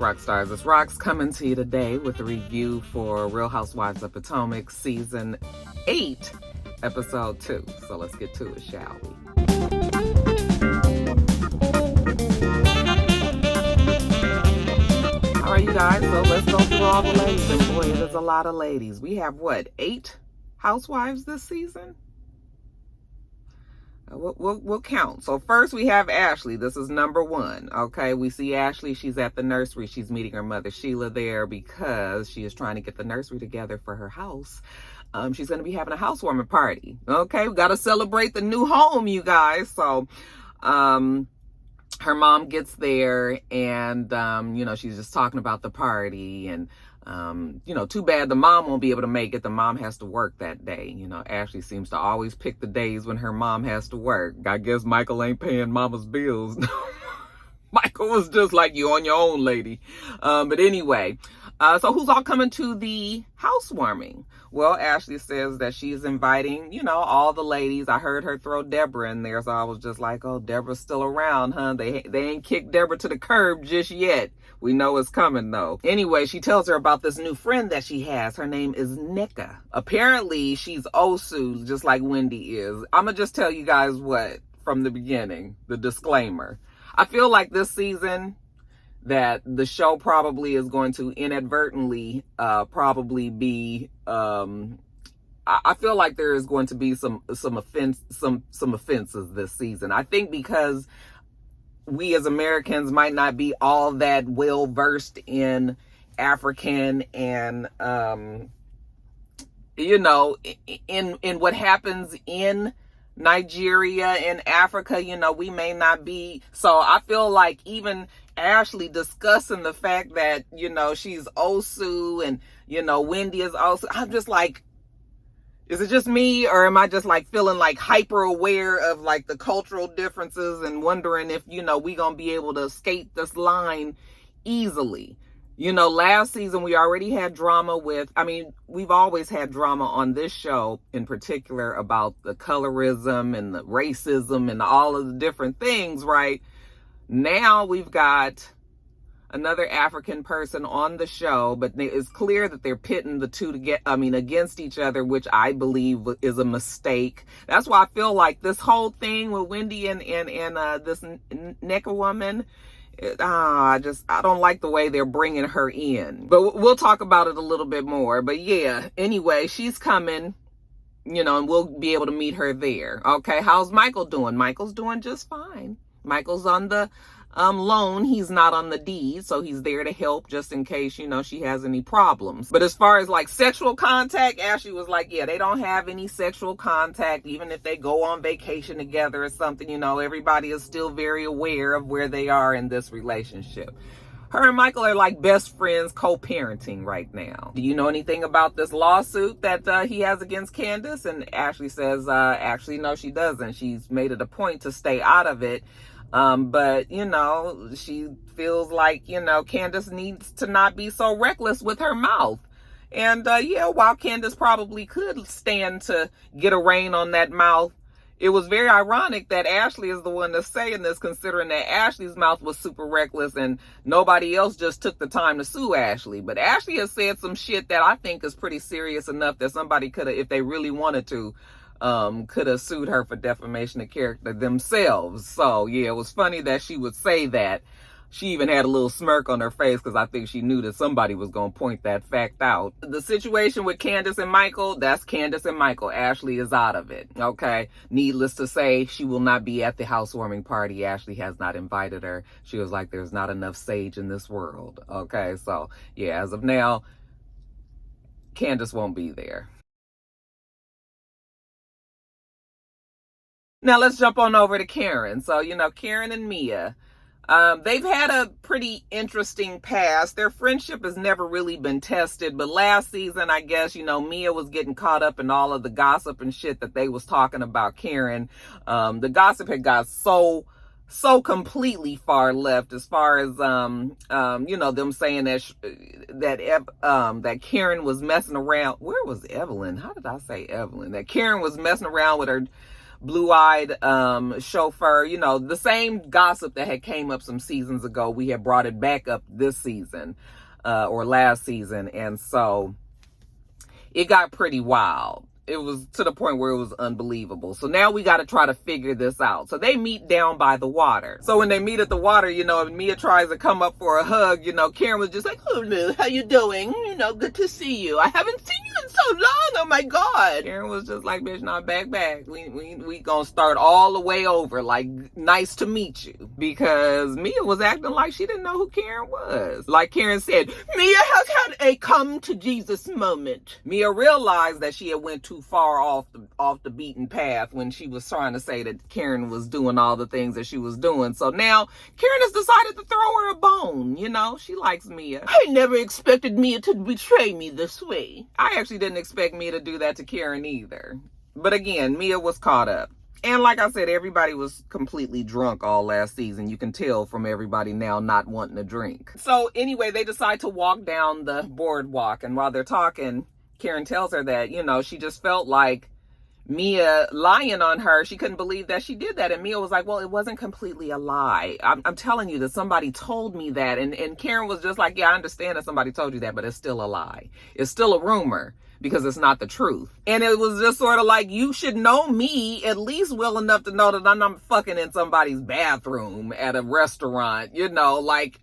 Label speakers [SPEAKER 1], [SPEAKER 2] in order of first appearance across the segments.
[SPEAKER 1] Roxstars. It's Rox coming to you today with a review for Real Housewives of Potomac Season 8, Episode 2. So let's get to it, shall we? All right, you guys, so let's go through all the ladies. And boy, there's a lot of ladies. We have, what, 8 housewives this season? We'll count. So first we have Ashley. This is number 1. Okay, we see Ashley. She's at the nursery. She's meeting her mother Sheila there because she is trying to get the nursery together for her house. She's going to be having a housewarming party. Okay, we got to celebrate the new home, you guys. So her mom gets there and, she's just talking about the party and, too bad the mom won't be able to make it. The mom has to work that day. Ashley seems to always pick the days when her mom has to work. I guess Michael ain't paying mama's bills. Michael was just like, you on your own, lady. But anyway, so who's all coming to the housewarming? Well, Ashley says that she's inviting, all the ladies. I heard her throw Deborah in there, so I was just like, oh, Deborah's still around, huh? They ain't kicked Deborah to the curb just yet. We know it's coming, though. Anyway, she tells her about this new friend that she has. Her name is Nica. Apparently, she's Osu, just like Wendy is. I'm going to just tell you guys what, from the beginning, the disclaimer. I feel like this season that the show probably is going to inadvertently probably be I feel like there is going to be some offenses this season. I think because we as Americans might not be all that well versed in African and in what happens in Nigeria and Africa, we may not be. So I feel like even Ashley discussing the fact that, she's Osu and, Wendy is Osu. I'm just like, is it just me or am I just like feeling like hyper aware of like the cultural differences and wondering if, we gonna be able to skate this line easily? Last season we already had drama we've always had drama on this show in particular about the colorism and the racism and all of the different things, right? Now we've got another African person on the show, but it's clear that they're pitting the two against each other, which I believe is a mistake. That's why I feel like this whole thing with Wendy and this Nica woman, I don't like the way they're bringing her in. But we'll talk about it a little bit more. But yeah, anyway, she's coming, and we'll be able to meet her there. Okay, how's Michael doing? Michael's doing just fine. Michael's on the loan. He's not on the deed, so he's there to help just in case, she has any problems. But as far as like sexual contact, Ashley was like, yeah, they don't have any sexual contact. Even if they go on vacation together or something, everybody is still very aware of where they are in this relationship. Her and Michael are like best friends co-parenting right now. Do you know anything about this lawsuit that he has against Candace? And Ashley says, actually, no, she doesn't. She's made it a point to stay out of it. But, she feels like, Candace needs to not be so reckless with her mouth. And, while Candace probably could stand to get a rein on that mouth, it was very ironic that Ashley is the one that's saying this, considering that Ashley's mouth was super reckless and nobody else just took the time to sue Ashley. But Ashley has said some shit that I think is pretty serious enough that somebody could have, if they really wanted to, could have sued her for defamation of character themselves. So yeah, it was funny that she would say that. She even had a little smirk on her face because I think she knew that somebody was going to point that fact out. The situation with Candace and Michael, that's Candace and Michael. Ashley is out of it, okay? Needless to say, she will not be at the housewarming party. Ashley has not invited her. She was like, there's not enough sage in this world, okay? So, yeah, as of now, Candace won't be there. Now, let's jump on over to Karen. So, Karen and Mia. They've had a pretty interesting past. Their friendship has never really been tested, but last season, I guess, Mia was getting caught up in all of the gossip and shit that they was talking about Karen. The gossip had got so completely far left as far as, them saying that Karen was messing around. Where was Evelyn? How did I say Evelyn? That Karen was messing around with her blue-eyed chauffeur, you know, the same gossip that had came up some seasons ago. We had brought it back up this season, or last season. And so it got pretty wild. It was to the point where it was unbelievable. So now we got to try to figure this out. So they meet down by the water. So when they meet at the water, you know, and Mia tries to come up for a hug, you know, Karen was just like, "Oh, Lou, how you doing? You know, good to see you. I haven't seen you in so long. Oh my God." Karen was just like, "Bitch, not back. We gonna start all the way over. Like, nice to meet you." Because Mia was acting like she didn't know who Karen was. Like Karen said, "Mia has had a come to Jesus moment." Mia realized that she had went too far off the beaten path when she was trying to say that Karen was doing all the things that she was doing. So now Karen has decided to throw her a bone. You know, she likes Mia. "I never expected Mia to betray me this way." I actually didn't expect Mia to do that to Karen either. But again, Mia was caught up. And like I said, everybody was completely drunk all last season. You can tell from everybody now not wanting to drink. So anyway, they decide to walk down the boardwalk. And while they're talking, Karen tells her that, you know, she just felt like Mia lying on her. She couldn't believe that she did that. And Mia was like, "Well, it wasn't completely a lie. I'm telling you that somebody told me that." And Karen was just like, "Yeah, I understand that somebody told you that, but it's still a lie. It's still a rumor because it's not the truth." And it was just sort of like, you should know me at least well enough to know that I'm not fucking in somebody's bathroom at a restaurant. You know, like,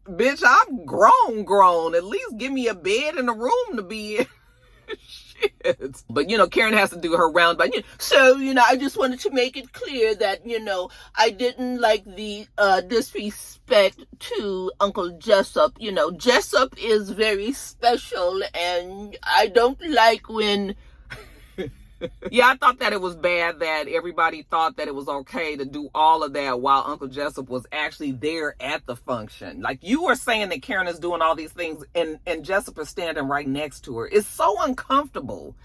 [SPEAKER 1] bitch, I'm grown. At least give me a bed and a room to be in. Shit. But, you know, Karen has to do her round. But, "So, you know, I just wanted to make it clear that, you know, I didn't like the disrespect to Uncle Jessup. You know, Jessup is very special, and I don't like when..." Yeah, I thought that it was bad that everybody thought that it was okay to do all of that while Uncle Jessup was actually there at the function. Like, you were saying that Karen is doing all these things and Jessup is standing right next to her. It's so uncomfortable.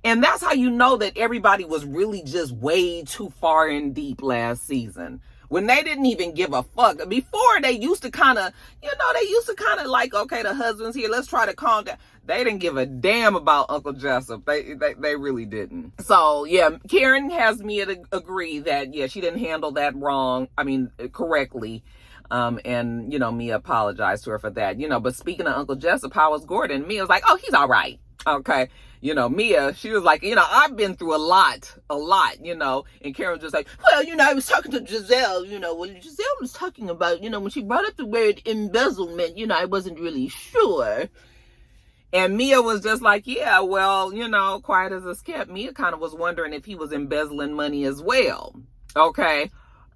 [SPEAKER 1] And that's how you know that everybody was really just way too far in deep last season. When they didn't even give a fuck. Before, they used to kind of, like, okay, the husband's here, let's try to calm down. They didn't give a damn about Uncle Jessup. They really didn't. So, yeah, Karen has Mia to agree that, yeah, she didn't handle that correctly. And, you know, Mia apologized to her for that. You know, but speaking of Uncle Jessup, how was Gordon? Mia's like, "Oh, he's all right." Okay. You know, Mia, she was like, "You know, I've been through a lot, you know." And Karen was just like, "Well, you know, I was talking to Giselle, you know, when Giselle was talking about, you know, when she brought up the word embezzlement, you know, I wasn't really sure." And Mia was just like, "Yeah, well, you know, quiet as it's kept, Mia kind of was wondering if he was embezzling money as well." Okay.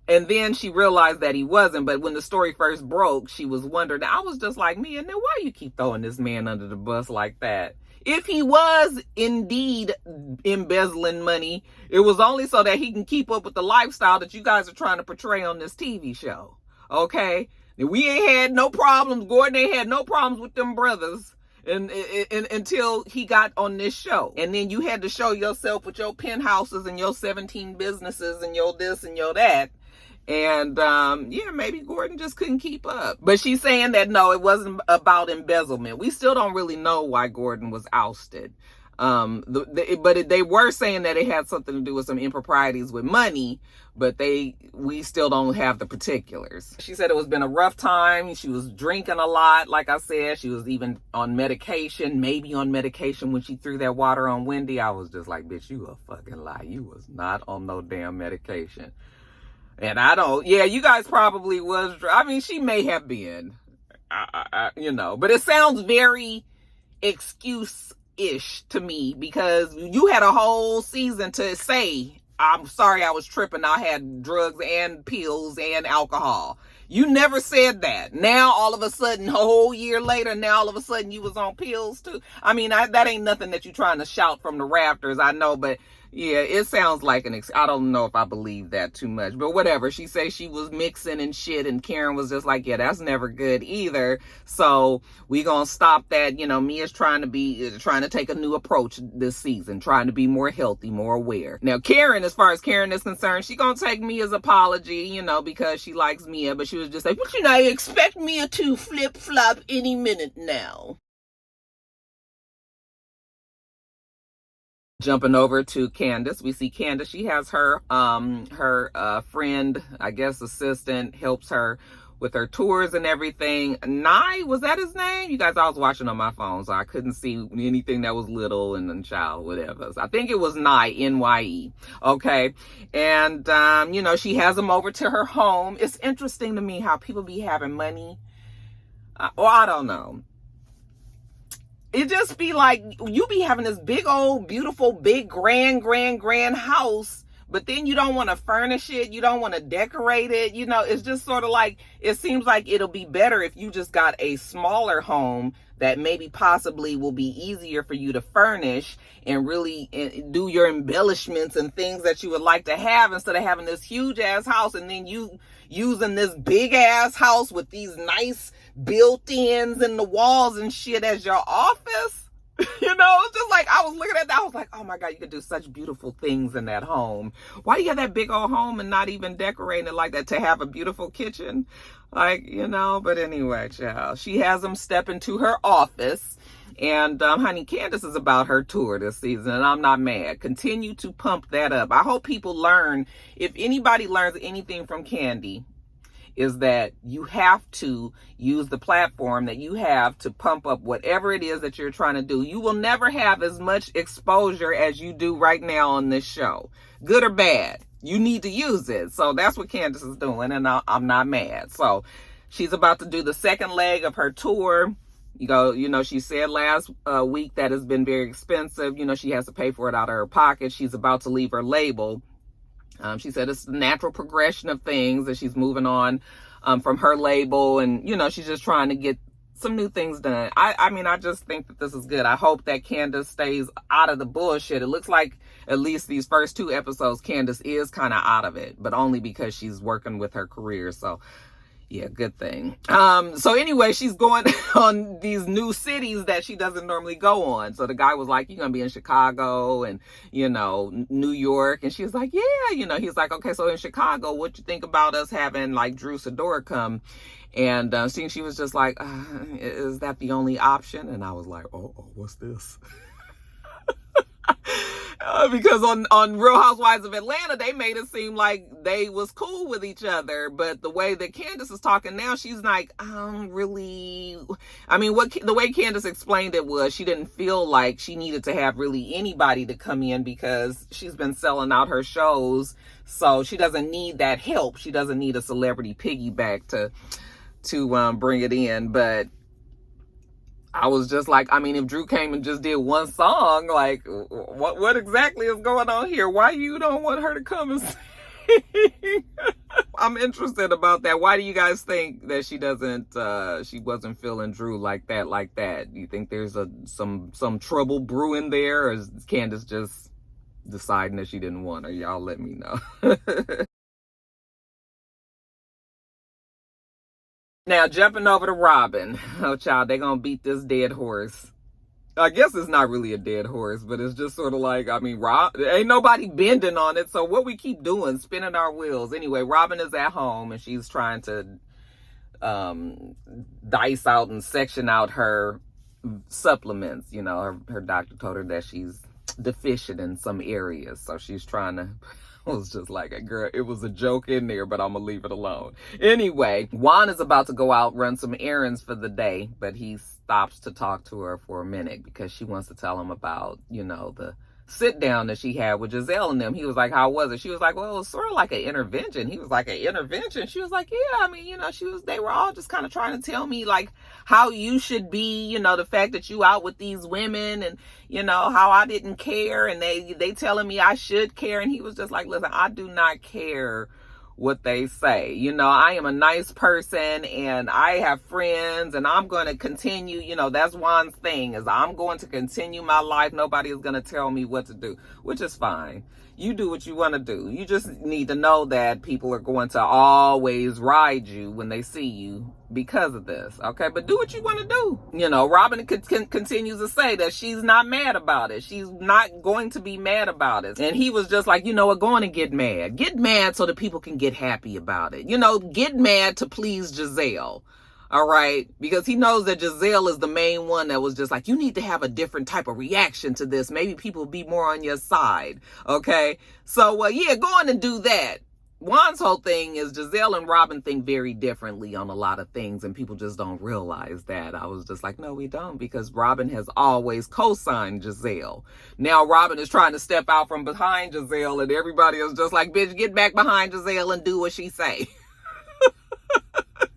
[SPEAKER 1] And then she realized that he wasn't. But when the story first broke, she was wondering. I was just like, "Mia, now why you keep throwing this man under the bus like that? If he was indeed embezzling money, it was only so that he can keep up with the lifestyle that you guys are trying to portray on this TV show." Okay? We ain't had no problems. Gordon ain't had no problems with them brothers and until he got on this show. And then you had to show yourself with your penthouses and your 17 businesses and your this and your that. And, yeah, maybe Gordon just couldn't keep up. But she's saying that, no, it wasn't about embezzlement. We still don't really know why Gordon was ousted. But they were saying that it had something to do with some improprieties with money, but we still don't have the particulars. She said it was been a rough time. She was drinking a lot. Like I said, she was even on medication, maybe on medication when she threw that water on Wendy. I was just like, "Bitch, you a fucking lie. You was not on no damn medication." And you guys probably was. I mean, she may have been, you know, but it sounds very excuse-ish to me because you had a whole season to say, "I'm sorry I was tripping. I had drugs and pills and alcohol." You never said that. Now, all of a sudden, a whole year later, now all of a sudden you was on pills too. I mean, that ain't nothing that you're trying to shout from the rafters, I know, but yeah, it sounds like I don't know if I believe that too much, but whatever. She says she was mixing and shit, and Karen was just like, "Yeah, that's never good either. So we gonna stop that." You know, Mia's trying to take a new approach this season, trying to be more healthy, more aware. Now, Karen, as far as Karen is concerned, she gonna take Mia's apology, you know, because she likes Mia, but she was just like, "But you know, I expect Mia to flip-flop any minute now." Jumping over to Candace, we see Candace. She has her friend, I guess assistant, helps her with her tours and everything. Nye, was that his name? You guys, I was watching on my phone, so I couldn't see anything that was little and then child, whatever. So I think it was Nye, N-Y-E. Okay. And, you know, she has him over to her home. It's interesting to me how people be having money. Or I don't know. It just be like, you be having this big old, beautiful, big, grand house, but then you don't want to furnish it. You don't want to decorate it. You know, it's just sort of like, it seems like it'll be better if you just got a smaller home that maybe possibly will be easier for you to furnish and really do your embellishments and things that you would like to have, instead of having this huge ass house and then you using this big ass house with these nice built-ins in the walls and shit as your office. You know, it's just like, I was looking at that, I was like, oh my God, you could do such beautiful things in that home. Why do you have that big old home and not even decorate it like that to have a beautiful kitchen? Like, you know, but anyway, child, she has them step into her office. And honey, Candace is about her tour this season, and I'm not mad. Continue to pump that up. I hope people learn, if anybody learns anything from Candy, is that you have to use the platform that you have to pump up whatever it is that you're trying to do. You will never have as much exposure as you do right now on this show, good or bad. You need to use it. So that's what Candace is doing, and I'm not mad. So she's about to do the second leg of her tour. You know, she said last week that it's been very expensive. You know, she has to pay for it out of her pocket. She's about to leave her label. She said it's the natural progression of things, that she's moving on from her label, and, you know, she's just trying to get some new things done. I mean, I just think that this is good. I hope that Candace stays out of the bullshit. It looks like at least these first 2 episodes, Candace is kind of out of it, but only because she's working with her career. So yeah, good thing. So anyway, she's going on these new cities that she doesn't normally go on. So the guy was like, you're going to be in Chicago and, you know, New York. And she was like, yeah, you know, he's like, okay, so in Chicago, what you think about us having like Drew Sidora come? And she was just like, is that the only option? And I was like, oh, what's this? Because on Real Housewives of Atlanta, they made it seem like they was cool with each other. But the way that Candace is talking now, she's like, really. I mean, the way Candace explained it was she didn't feel like she needed to have really anybody to come in because she's been selling out her shows. So she doesn't need that help. She doesn't need a celebrity piggyback to bring it in. But I was just like, I mean, if Drew came and just did one song, like, what exactly is going on here? Why you don't want her to come and sing? I'm interested about that. Why do you guys think that she wasn't feeling Drew like that? You think there's some trouble brewing there, or is Candace just deciding that she didn't want her? Y'all let me know. Now, jumping over to Robyn. Oh, child, they're going to beat this dead horse. I guess it's not really a dead horse, but it's just sort of like, I mean, ain't nobody bending on it. So what we keep doing, spinning our wheels. Anyway, Robyn is at home and she's trying to dice out and section out her supplements. You know, her doctor told her that she's deficient in some areas. So she's trying to... I was just like, girl, it was a joke in there, but I'm gonna leave it alone. Anyway, Juan is about to go out, run some errands for the day, but he stops to talk to her for a minute because she wants to tell him about, you know, the sit down that she had with Giselle and them. He was like, how was it? She was like, well, it was sort of like an intervention. He was like, an intervention? She was like, yeah, I mean, you know, they were all just kind of trying to tell me like how you should be, you know, the fact that you out with these women and, you know, how I didn't care. And they telling me I should care. And he was just like, listen, I do not care what they say. You know, I am a nice person and I have friends and I'm going to continue, you know, that's Juan's thing, is I'm going to continue my life. Nobody is going to tell me what to do, which is fine. You do what you want to do. You just need to know that people are going to always ride you when they see you because of this. Okay. But do what you want to do. You know, Robyn continues to say that she's not mad about it. She's not going to be mad about it. And he was just like, you know what, going to get mad. Get mad so that people can get happy about it. You know, get mad to please Giselle. All right, because he knows that Giselle is the main one that was just like, you need to have a different type of reaction to this. Maybe people will be more on your side. Okay, so yeah, go on and do that. Juan's whole thing is Giselle and Robyn think very differently on a lot of things, and people just don't realize that. I was just like, no, we don't, because Robyn has always co-signed Giselle. Now Robyn is trying to step out from behind Giselle, and everybody is just like, bitch, get back behind Giselle and do what she say.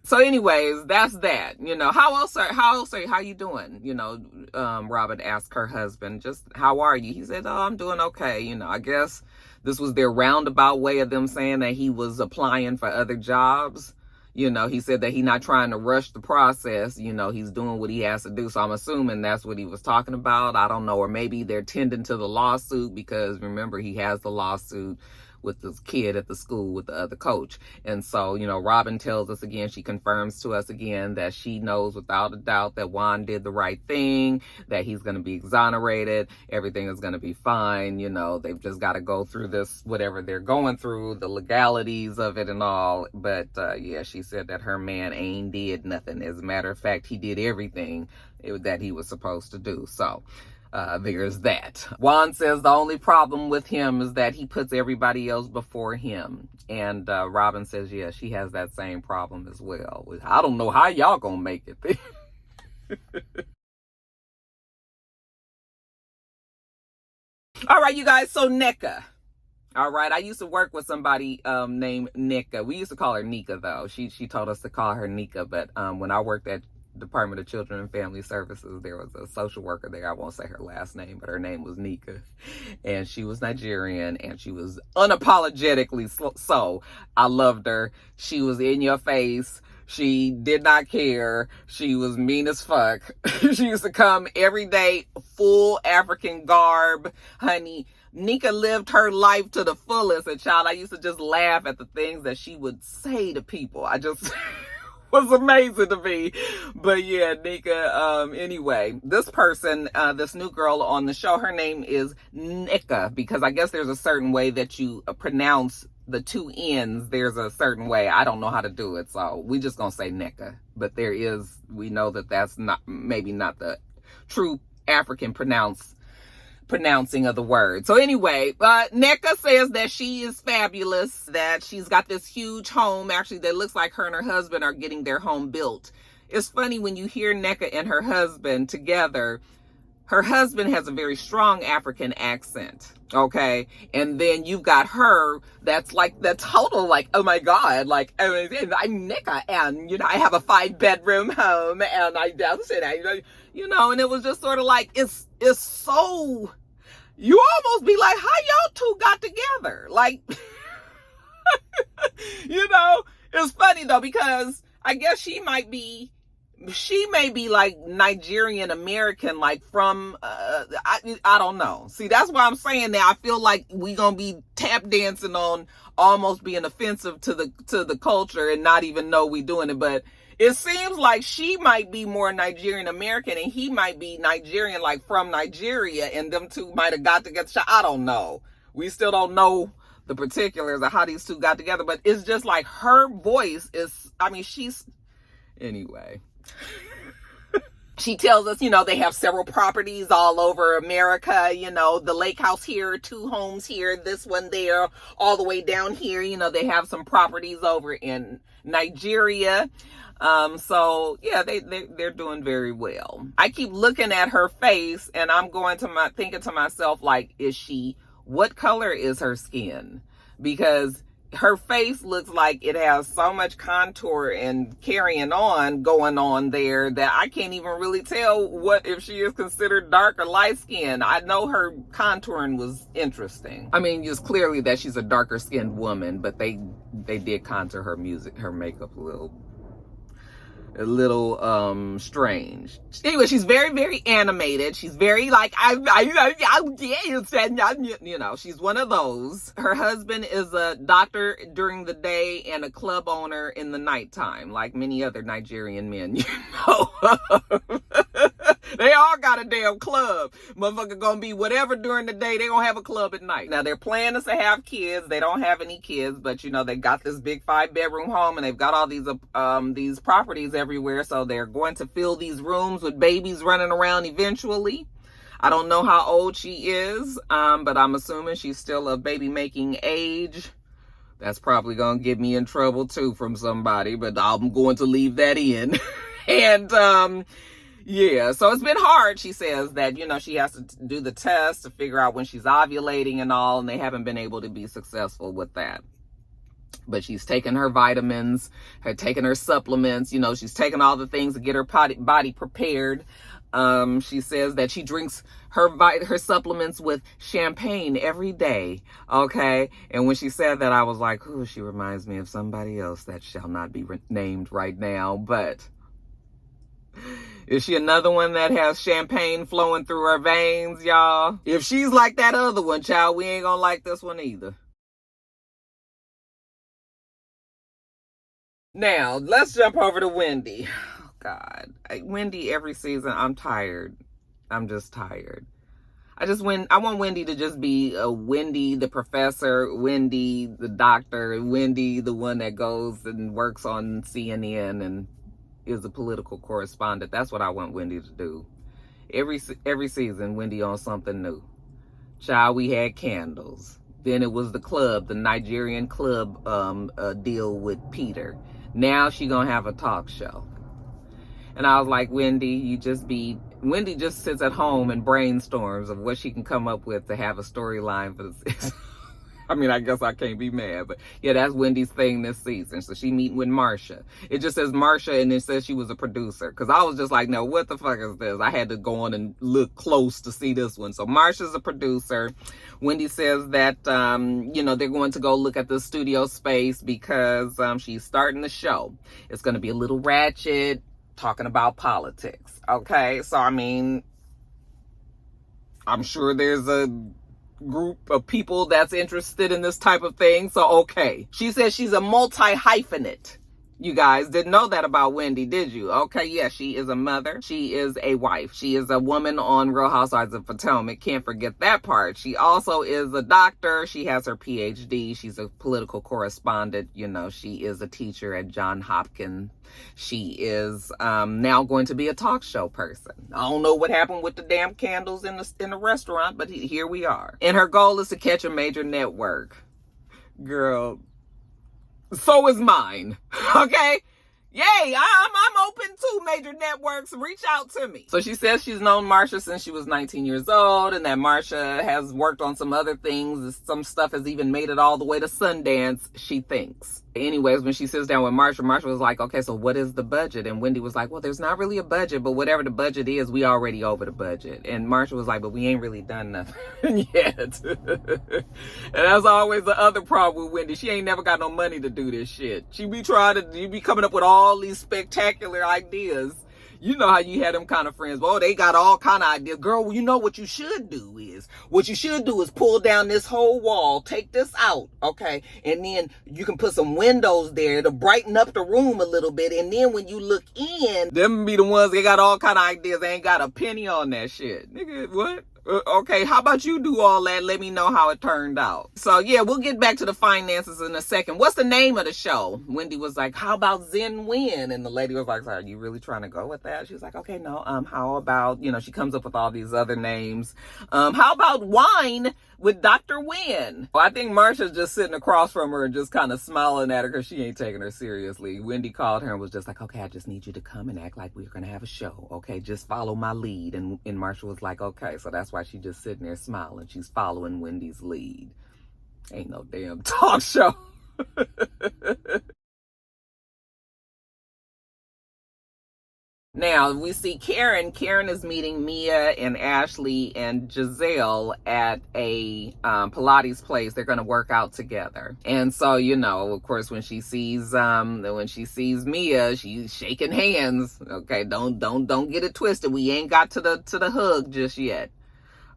[SPEAKER 1] So anyways, that's that. You know, how you doing? You know, Robyn asked her husband, just, how are you? He said, oh, I'm doing okay. You know, I guess this was their roundabout way of them saying that he was applying for other jobs. You know, he said that he's not trying to rush the process. You know, he's doing what he has to do. So I'm assuming that's what he was talking about. I don't know. Or maybe they're tending to the lawsuit, because remember, he has the lawsuit with this kid at the school with the other coach. And so, you know, Robyn tells us again, she confirms to us again that she knows without a doubt that Juan did the right thing, that he's going to be exonerated. Everything is going to be fine. You know, they've just got to go through this, whatever they're going through, the legalities of it and all. But yeah, she said that her man ain't did nothing. As a matter of fact, he did everything that he was supposed to do. So there's that. Juan says the only problem with him is that he puts everybody else before him. And Robyn says, yeah, she has that same problem as well. I don't know how y'all gonna make it. All right, you guys, so Nica. All right, I used to work with somebody named Nica. We used to call her Nica, though. She told us to call her Nica, but when I worked at Department of Children and Family Services, there was a social worker there. I won't say her last name, but her name was Nica, and she was Nigerian, and she was unapologetically so. I loved her. She was in your face. She did not care. She was mean as fuck. She used to come every day, full African garb, honey. Nica lived her life to the fullest, and child, I used to just laugh at the things that she would say to people. I just was amazing to me. But yeah, Nica, anyway, this person, this new girl on the show, her name is Nica, because I guess there's a certain way that you pronounce the two N's. There's a certain way. I don't know how to do it, so we just gonna say Nica. But there is, we know that that's not, maybe not the true African pronouncing of the word. So anyway, Nica says that she is fabulous, that she's got this huge home, actually, that looks like her and her husband are getting their home built. It's funny when you hear Nica and her husband together. Her husband has a very strong African accent, okay? And then you've got her that's like the total, like, oh my God, like, I'm Nica, and, you know, I have a 5-bedroom home, and I dance it, you know, and it was just sort of like, it's so, you almost be like, how y'all two got together? Like, you know, it's funny though, because I guess she may be like Nigerian American, like from, I don't know. See, that's why I'm saying that I feel like we gonna be tap dancing on almost being offensive to the culture and not even know we doing it. But it seems like she might be more Nigerian American and he might be Nigerian, like from Nigeria, and them two might have got together. I don't know. We still don't know the particulars of how these two got together, but it's just like her voice is, I mean, anyway. She tells us, you know, they have several properties all over America, you know, the lake house here, 2 homes here, this one there, all the way down here. You know, they have some properties over in Nigeria. So yeah, they're doing very well. I keep looking at her face and I'm thinking to myself, like, what color is her skin? Because her face looks like it has so much contour and carrying on going on there that I can't even really tell if she is considered dark or light skinned. I know her contouring was interesting. I mean, it's clearly that she's a darker skinned woman, but they did contour her makeup a little strange. Anyway, she's very, very animated. She's very like, you know, she's one of those. Her husband is a doctor during the day and a club owner in the nighttime, like many other Nigerian men, you know. They all got a damn club. Motherfucker gonna be whatever during the day. They gonna have a club at night. Now, their plan is to have kids. They don't have any kids, but you know, they got this big 5-bedroom home and they've got all these properties everywhere. So they're going to fill these rooms with babies running around eventually. I don't know how old she is, but I'm assuming she's still of baby making age. That's probably gonna get me in trouble too from somebody, but I'm going to leave that in. And yeah, so it's been hard. She says that, you know, she has to do the test to figure out when she's ovulating and all, and they haven't been able to be successful with that. But she's taken her vitamins, taken her supplements, you know, she's taken all the things to get her body prepared. She says that she drinks her supplements with champagne every day. Okay. And when she said that, I was like, ooh, she reminds me of somebody else that shall not be named right now. But is she another one that has champagne flowing through her veins, y'all? If she's like that other one, child, we ain't gonna like this one either. Now, let's jump over to Wendy. Oh, God. Wendy, every season, I'm tired. I'm just tired. I want Wendy to just be a Wendy the professor, Wendy the doctor, Wendy the one that goes and works on CNN and is a political correspondent. That's what I want Wendy to do. Every season, Wendy on something new. Child, we had candles. Then it was the club, the Nigerian club deal with Peter. Now she gonna have a talk show. And I was like, Wendy just sits at home and brainstorms of what she can come up with to have a storyline for this. I mean, I guess I can't be mad, but yeah, that's Wendy's thing this season. So she meeting with Marsha. It just says Marsha and it says she was a producer. Cause I was just like, no, what the fuck is this? I had to go on and look close to see this one. So Marsha's a producer. Wendy says that, you know, they're going to go look at the studio space because she's starting the show. It's going to be a little ratchet, talking about politics. Okay. So, I mean, I'm sure there's a group of people that's interested in this type of thing. So, okay. She says she's a multi-hyphenate. You guys didn't know that about Wendy, did you? Okay, yeah, she is a mother. She is a wife. She is a woman on Real Housewives of Potomac. Can't forget that part. She also is a doctor. She has her PhD. She's a political correspondent. You know, she is a teacher at Johns Hopkins. She is now going to be a talk show person. I don't know what happened with the damn candles in the restaurant, but here we are. And her goal is to catch a major network. Girl, so is mine. Okay? Yay, I'm open to major networks. Reach out to me. So she says she's known Marsha since she was 19 years old and that Marsha has worked on some other things. Some stuff has even made it all the way to Sundance, she thinks. Anyways, when she sits down with Marsha was like, okay, so what is the budget? And Wendy was like, well, there's not really a budget, but whatever the budget is, we already over the budget. And Marsha was like, but we ain't really done nothing yet. And that's always the other problem with Wendy. She ain't never got no money to do this shit. You be coming up with all these spectacular ideas. You know how you had them kind of friends. Oh, they got all kind of ideas. Girl, you know what you should do is pull down this whole wall, take this out, okay? And then you can put some windows there to brighten up the room a little bit. And then when you look in, them be the ones that got all kind of ideas. They ain't got a penny on that shit. Nigga, what? Okay, how about you do all that? Let me know how it turned out. So yeah, we'll get back to the finances in a second. What's the name of the show? Wendy was like, how about Zen Win? And the lady was like, are you really trying to go with that? She was like, okay, no, how about, you know, she comes up with all these other names. How about Wine with Dr. Win? Well, I think Marsha's just sitting across from her and just kind of smiling at her because she ain't taking her seriously. Wendy called her and was just like, okay, I just need you to come and act like we're going to have a show. Okay, just follow my lead. And Marsha was like, okay, so that's why she's just sitting there smiling. She's following Wendy's lead. Ain't no damn talk show. Now we see Karen. Karen is meeting Mia and Ashley and Giselle at a Pilates place. They're going to work out together. And so, you know, of course, when she sees Mia, she's shaking hands. Okay, don't get it twisted. We ain't got to the hug just yet.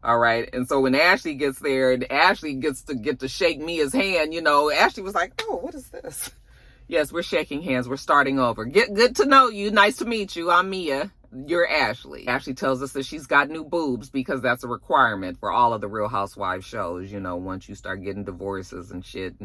[SPEAKER 1] All right. And so when Ashley gets there and Ashley gets to shake Mia's hand, you know, Ashley was like, oh, what is this? Yes, we're shaking hands. We're starting over. Good to know you. Nice to meet you. I'm Mia. you're Ashley. Ashley tells us that she's got new boobs because that's a requirement for all of the Real Housewives shows. You know, once you start getting divorces and shit,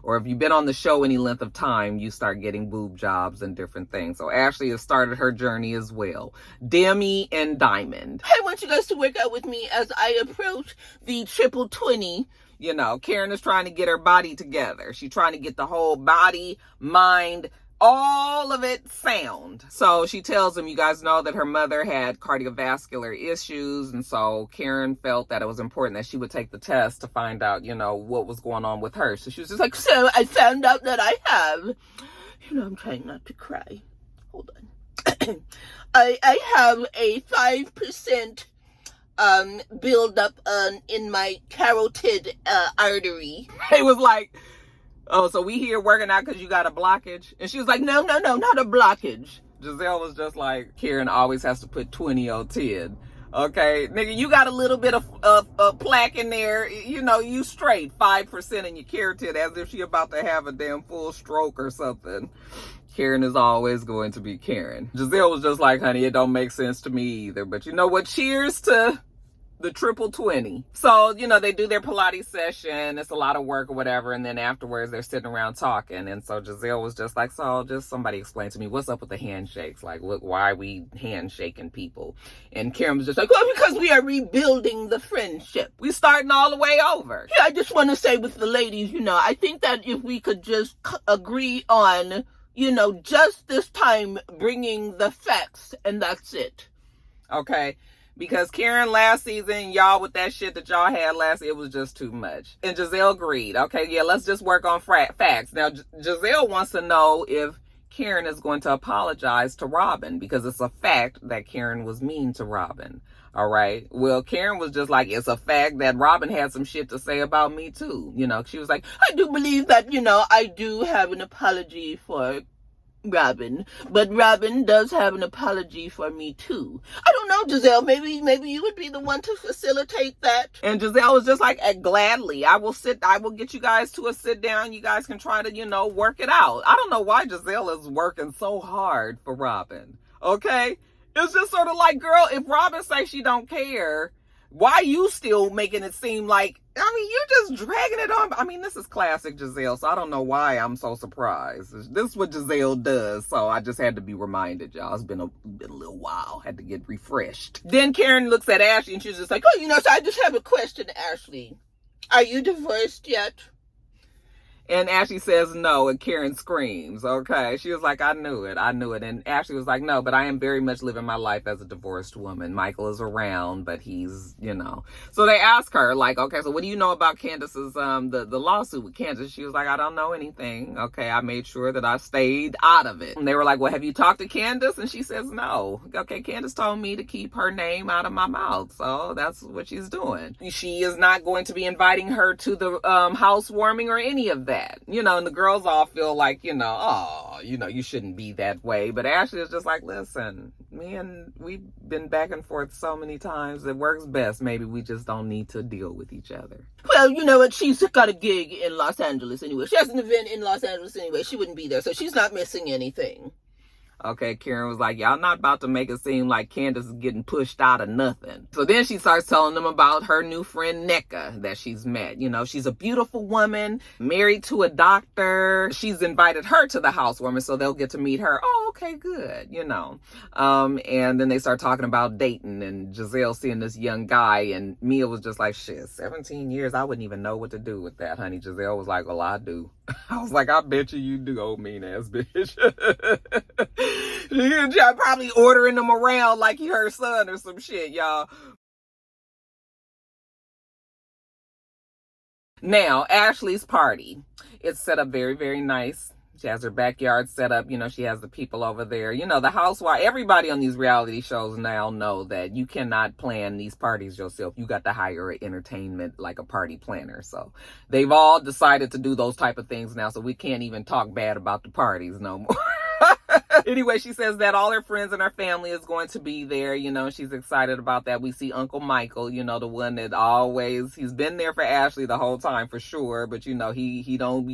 [SPEAKER 1] or if you've been on the show any length of time, you start getting boob jobs and different things. So Ashley has started her journey as well. Demi and Diamond. I want you guys to work out with me as I approach the triple 20. You know, Karen is trying to get her body together. She's trying to get the whole body, mind, all of it sound. So she tells them, you guys know that her mother had cardiovascular issues. And so Karen felt that it was important that she would take the test to find out, you know, what was going on with her. So she was just like, so I found out that I have, you know, I'm trying not to cry. Hold on. I have a 5% build up in my carotid artery. It was like, oh, so we here working out because you got a blockage? And she was like, no, not a blockage. Giselle was just like, Karen always has to put 20 on 10. Okay, nigga, you got a little bit of plaque in there. You know, you straight 5% in your carotid, as if she about to have a damn full stroke or something. Karen is always going to be Karen. Giselle was just like, honey, it don't make sense to me either. But you know what? Cheers to the triple 20. So, you know, they do their Pilates session. It's a lot of work or whatever. And then afterwards, they're sitting around talking. And so Giselle was just like, so just somebody explain to me, what's up with the handshakes? Like, look, why are we handshaking people? And Karen was just like, well, because we are rebuilding the friendship. We starting all the way over. Yeah, I just want to say with the ladies, you know, I think that if we could just agree on, you know, just this time bringing the facts, and that's it. Okay? Because Karen last season, y'all with that shit that y'all had last, it was just too much. And Giselle agreed. Okay, yeah, let's just work on facts. Now, Giselle wants to know if Karen is going to apologize to Robyn, because it's a fact that Karen was mean to Robyn. All right. Well, Karen was just like, it's a fact that Robyn had some shit to say about me too. You know, she was like, I do believe that, you know, I do have an apology for Robyn, but Robyn does have an apology for me too. I don't know, Giselle, maybe you would be the one to facilitate that. And Giselle was just like, gladly, I will get you guys to a sit down. You guys can try to, you know, work it out. I don't know why Giselle is working so hard for Robyn. Okay? It's just sort of like, girl, if Robyn says she don't care, why you still making it seem like, I mean, you're just dragging it on. I mean, this is classic Giselle, so I don't know why I'm so surprised. This is what Giselle does, so I just had to be reminded, y'all. It's been a little while. Had to get refreshed. Then Karen looks at Ashley, and she's just like, oh, you know, so I just have a question, Ashley. Are you divorced yet? And Ashley says no, and Karen screams, okay? She was like, I knew it. And Ashley was like, no, but I am very much living my life as a divorced woman. Michael is around, but he's, you know. So they ask her, like, okay, so what do you know about Candace's, the lawsuit with Candace? She was like, I don't know anything. Okay, I made sure that I stayed out of it. And they were like, well, have you talked to Candace? And she says, no. Okay, Candace told me to keep her name out of my mouth. So that's what she's doing. She is not going to be inviting her to the housewarming or any of that. You know, and the girls all feel like, you know, oh, you know, you shouldn't be that way. But Ashley is just like, listen, we've been back and forth so many times. It works best. Maybe we just don't need to deal with each other. Well, you know what? She's got a gig in Los Angeles anyway. She has an event in Los Angeles anyway. She wouldn't be there. So she's not missing anything. Okay, Karen was like, y'all not about to make it seem like Candace is getting pushed out of nothing. So then she starts telling them about her new friend, Nica, that she's met. You know, she's a beautiful woman, married to a doctor. She's invited her to the housewarming, so they'll get to meet her. Oh, okay, good, you know. And then they start talking about dating and Giselle seeing this young guy, and Mia was just like, shit, 17 years, I wouldn't even know what to do with that, honey. Giselle was like, well, I do. I was like, I bet you do, old mean ass bitch. Y'all probably ordering them around like he her son or some shit, y'all. Now, Ashley's party. It's set up very, very nice. She has her backyard set up. You know, she has the people over there. You know, the housewife, everybody on these reality shows now know that you cannot plan these parties yourself. You got to hire an entertainment, like a party planner. So they've all decided to do those type of things now. So we can't even talk bad about the parties no more. Anyway, she says that all her friends and her family is going to be there. She's excited about that. We see Uncle Michael, the one that he's been there for Ashley the whole time for sure. But he don't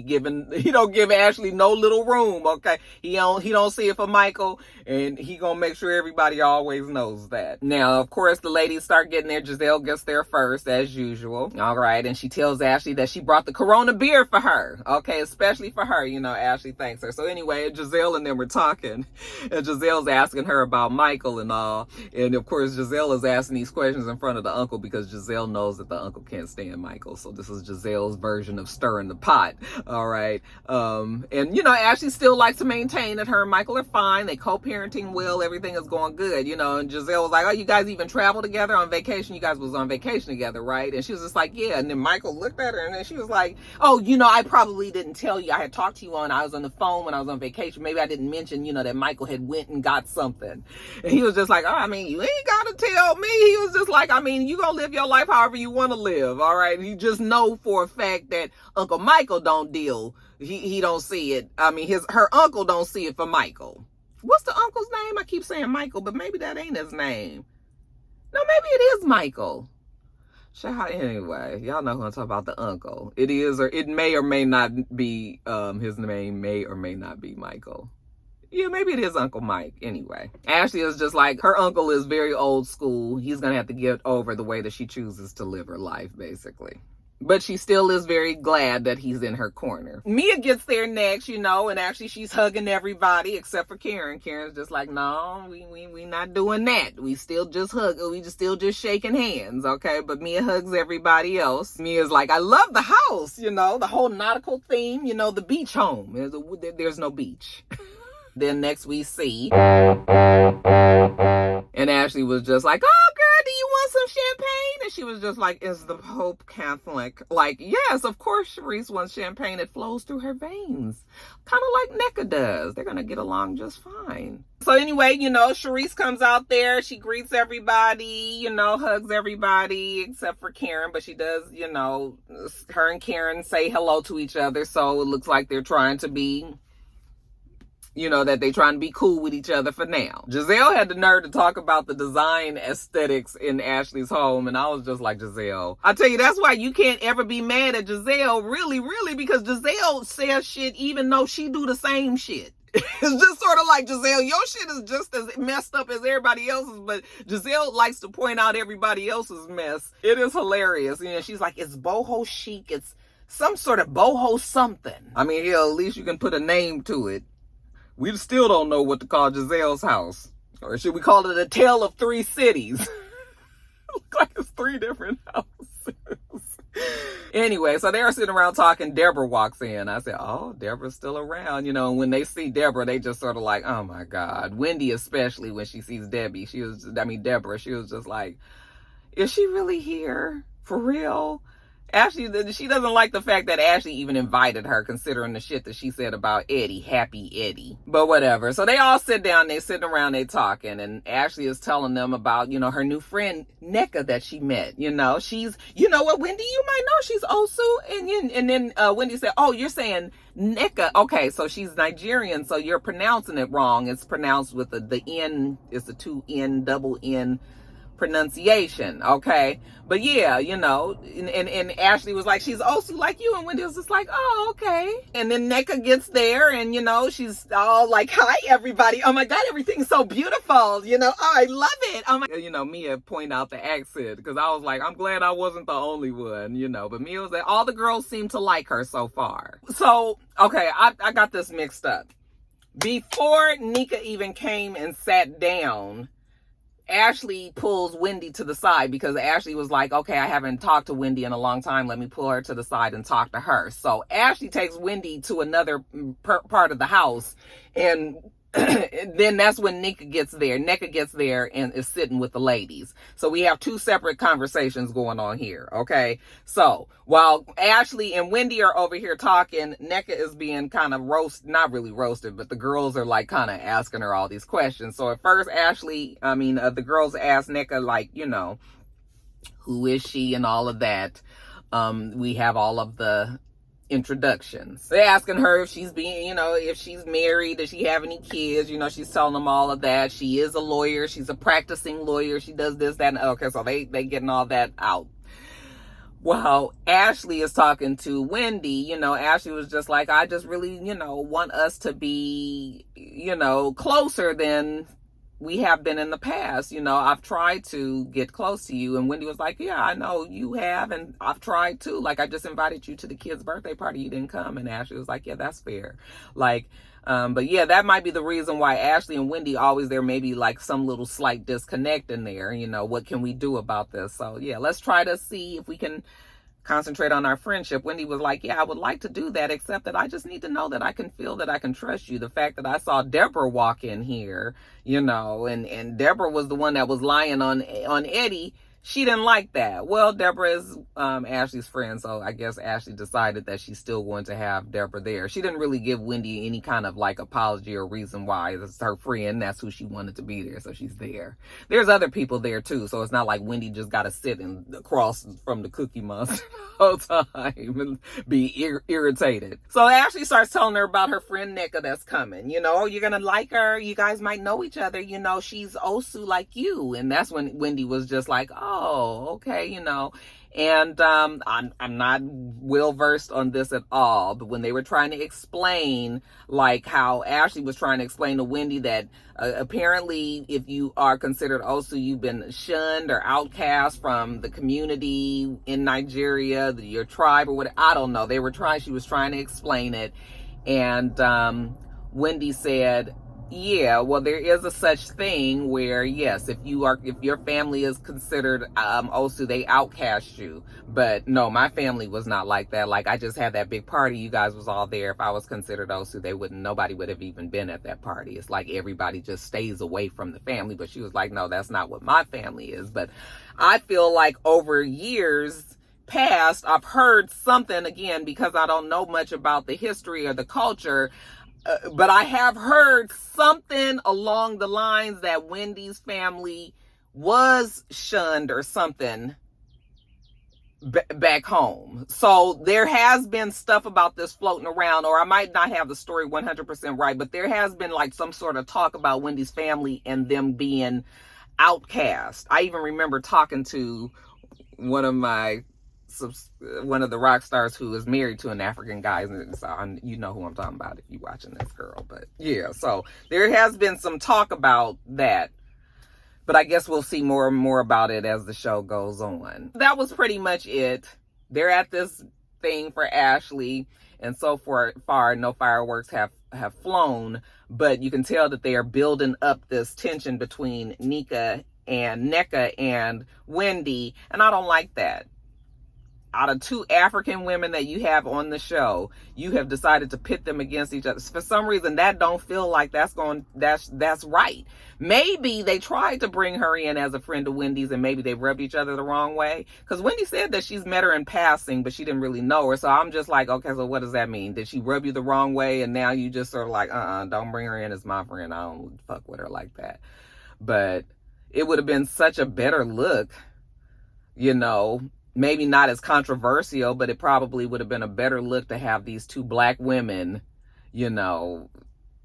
[SPEAKER 1] give Ashley no little room. Okay. He don't see it for Michael, and he gonna make sure everybody always knows that. Now, of course, the ladies start getting there. Giselle gets there first as usual. All right. And she tells Ashley that she brought the Corona beer for her. Okay. Especially for her, Ashley thanks her. So anyway, Giselle and them were talking, and Giselle's asking her about Michael and all. And of course, Giselle is asking these questions in front of the uncle because Giselle knows that the uncle can't stand Michael. So this is Giselle's version of stirring the pot. All right. And Ashley still likes to maintain that her and Michael are fine. They co-parenting well. Everything is going good, and Giselle was like, oh, you guys even travel together on vacation? You guys was on vacation together, right? And she was just like, yeah. And then Michael looked at her and then she was like, oh, I probably didn't tell you. I had talked to you I was on the phone when I was on vacation. Maybe I didn't mention, that Michael had went and got something. And he was just like, oh, you ain't got to tell me. He was just like, you gonna live your life however you want to live. All right. You just know for a fact that Uncle Michael don't deal. He don't see it. Her uncle don't see it for Michael. What's the uncle's name? I keep saying Michael, but maybe that ain't his name. No, maybe it is Michael. Anyway, y'all know who I'm talking about, the uncle. It is, or it may or may not be, his name may or may not be Michael. Yeah, maybe it is Uncle Mike. Anyway, Ashley is just like, her uncle is very old school. He's going to have to get over the way that she chooses to live her life, basically. But she still is very glad that he's in her corner. Mia gets there next, and actually she's hugging everybody except for Karen. Karen's just like, no, we not doing that. We still just still just shaking hands, okay? But Mia hugs everybody else. Mia's like, I love the house, the whole nautical theme, the beach home. There's no beach. Then next we see, and Ashley was just like, oh girl, do you want some champagne? And she was just like, is the Pope Catholic? Like, yes, of course Charisse wants champagne. It flows through her veins, kind of like Nica does. They're gonna get along just fine. So anyway, Charisse comes out there. She greets everybody, hugs everybody except for Karen. But she does, her and Karen say hello to each other. So it looks like they're trying to be, that they trying to be cool with each other for now. Giselle had the nerve to talk about the design aesthetics in Ashley's home. And I was just like, Giselle, I tell you, that's why you can't ever be mad at Giselle, really, because Giselle says shit even though she do the same shit. It's just sort of like, Giselle, your shit is just as messed up as everybody else's, but Giselle likes to point out everybody else's mess. It is hilarious. She's like, it's boho chic. It's some sort of boho something. At least you can put a name to it. We still don't know what to call Giselle's house. Or should we call it a tale of three cities? Look like it's three different houses. Anyway, so they're sitting around talking. Deborah walks in. I said, oh, Deborah's still around. And when they see Deborah, they just sort of like, oh my God. Wendy, especially when she sees Deborah, she was just like, is she really here? For real? Ashley, she doesn't like the fact that Ashley even invited her, considering the shit that she said about Eddie, Happy Eddie. But whatever. So they all sit down, they sitting around, they talking, and Ashley is telling them about, her new friend, Nica, that she met. She's, what, Wendy, you might know, she's Osu. And then Wendy said, oh, you're saying Nica. Okay, so she's Nigerian, so you're pronouncing it wrong. It's pronounced with the N, it's a 2 N, double N pronunciation, okay? But yeah, and Ashley was like, she's Osu like you, and Wendy was just like, oh, okay. And then Nica gets there, and she's all like, hi everybody, oh my God, everything's so beautiful, oh, I love it, oh my, Mia point out the accent, because I was like, I'm glad I wasn't the only one, but Mia was like, all the girls seem to like her so far. So, okay, I got this mixed up. Before Nica even came and sat down, Ashley pulls Wendy to the side because Ashley was like, okay, I haven't talked to Wendy in a long time. Let me pull her to the side and talk to her. So Ashley takes Wendy to another part of the house, and then that's when Nica gets there. Nica gets there and is sitting with the ladies. So we have two separate conversations going on here, okay? So while Ashley and Wendy are over here talking, Nica is being kind of not really roasted, but the girls are like kind of asking her all these questions. So at first the girls ask Nica, like, who is she and all of that. We have all of the introductions. They're asking her if she's being, if she's married, does she have any kids? She's telling them all of that. She is a lawyer. She's a practicing lawyer. She does this, that, and okay, so they getting all that out. Well, Ashley is talking to Wendy. Ashley was just like, I just really, want us to be, closer than we have been in the past. I've tried to get close to you. And Wendy was like, yeah, I know you have. And I've tried too. Like, I just invited you to the kid's birthday party. You didn't come. And Ashley was like, yeah, that's fair. Like, but yeah, that might be the reason why Ashley and Wendy always there, maybe like some little slight disconnect in there. What can we do about this? So yeah, let's try to see if we can concentrate on our friendship. Wendy was like, yeah, I would like to do that, except that I just need to know that I can feel that I can trust you. The fact that I saw Deborah walk in here, and Deborah was the one that was lying on Eddie. She didn't like that. Well, Deborah is Ashley's friend, so I guess Ashley decided that she's still going to have Deborah there. She didn't really give Wendy any kind of like apology or reason why. It's her friend. That's who she wanted to be there, so she's there. There's other people there too, so it's not like Wendy just got to sit across from the Cookie Monster all the time and be irritated. So Ashley starts telling her about her friend Nica that's coming. You're going to like her. You guys might know each other. She's Osu like you. And that's when Wendy was just like, oh, okay, and I'm not well versed on this at all, but when they were trying to explain, like how Ashley was trying to explain to Wendy that apparently if you are considered Osu, you've been shunned or outcast from the community in Nigeria, your tribe or whatever. I don't know. She was trying to explain it, and Wendy said, yeah, well, there is a such thing where, yes, if your family is considered Osu, they outcast you. But no, my family was not like that. Like, I just had that big party. You guys was all there. If I was considered Osu, nobody would have even been at that party. It's like everybody just stays away from the family. But she was like, no, that's not what my family is. But I feel like over years past, I've heard something, again, because I don't know much about the history or the culture, but I have heard something along the lines that Wendy's family was shunned or something back home. So there has been stuff about this floating around, or I might not have the story 100% right, but there has been like some sort of talk about Wendy's family and them being outcast. I even remember talking to one of the Roxstars who is married to an African guy, and so you know who I'm talking about if you're watching this, girl. But yeah, so there has been some talk about that, but I guess we'll see more and more about it as the show goes on. That was pretty much it. They're at this thing for Ashley, and so far no fireworks have flown, but you can tell that they are building up this tension between Nica and Wendy, and I don't like that. Out of two African women that you have on the show, you have decided to pit them against each other. For some reason, that don't feel like that's right. Maybe they tried to bring her in as a friend of Wendy's, and maybe they rubbed each other the wrong way. Because Wendy said that she's met her in passing, but she didn't really know her. So I'm just like, okay, so what does that mean? Did she rub you the wrong way, and now you just sort of like, don't bring her in as my friend. I don't fuck with her like that. But it would have been such a better look, maybe not as controversial, but it probably would have been a better look to have these two black women,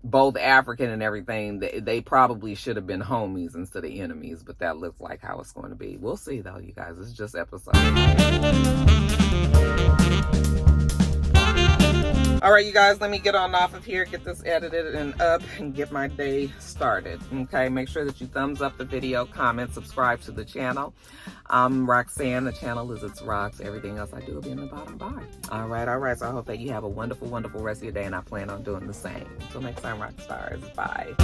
[SPEAKER 1] both African and everything. They probably should have been homies instead of enemies, but that looks like how it's going to be. We'll see though, you guys. It's just episode. All right, you guys, let me get on off of here, get this edited and up, and get my day started. Okay, make sure that you thumbs up the video, comment, subscribe to the channel. I'm Roxanne. The channel is itsrox. Everything else I do will be in the bottom bar. All right. So I hope that you have a wonderful, wonderful rest of your day, and I plan on doing the same. Until next time, Roxstars. Bye.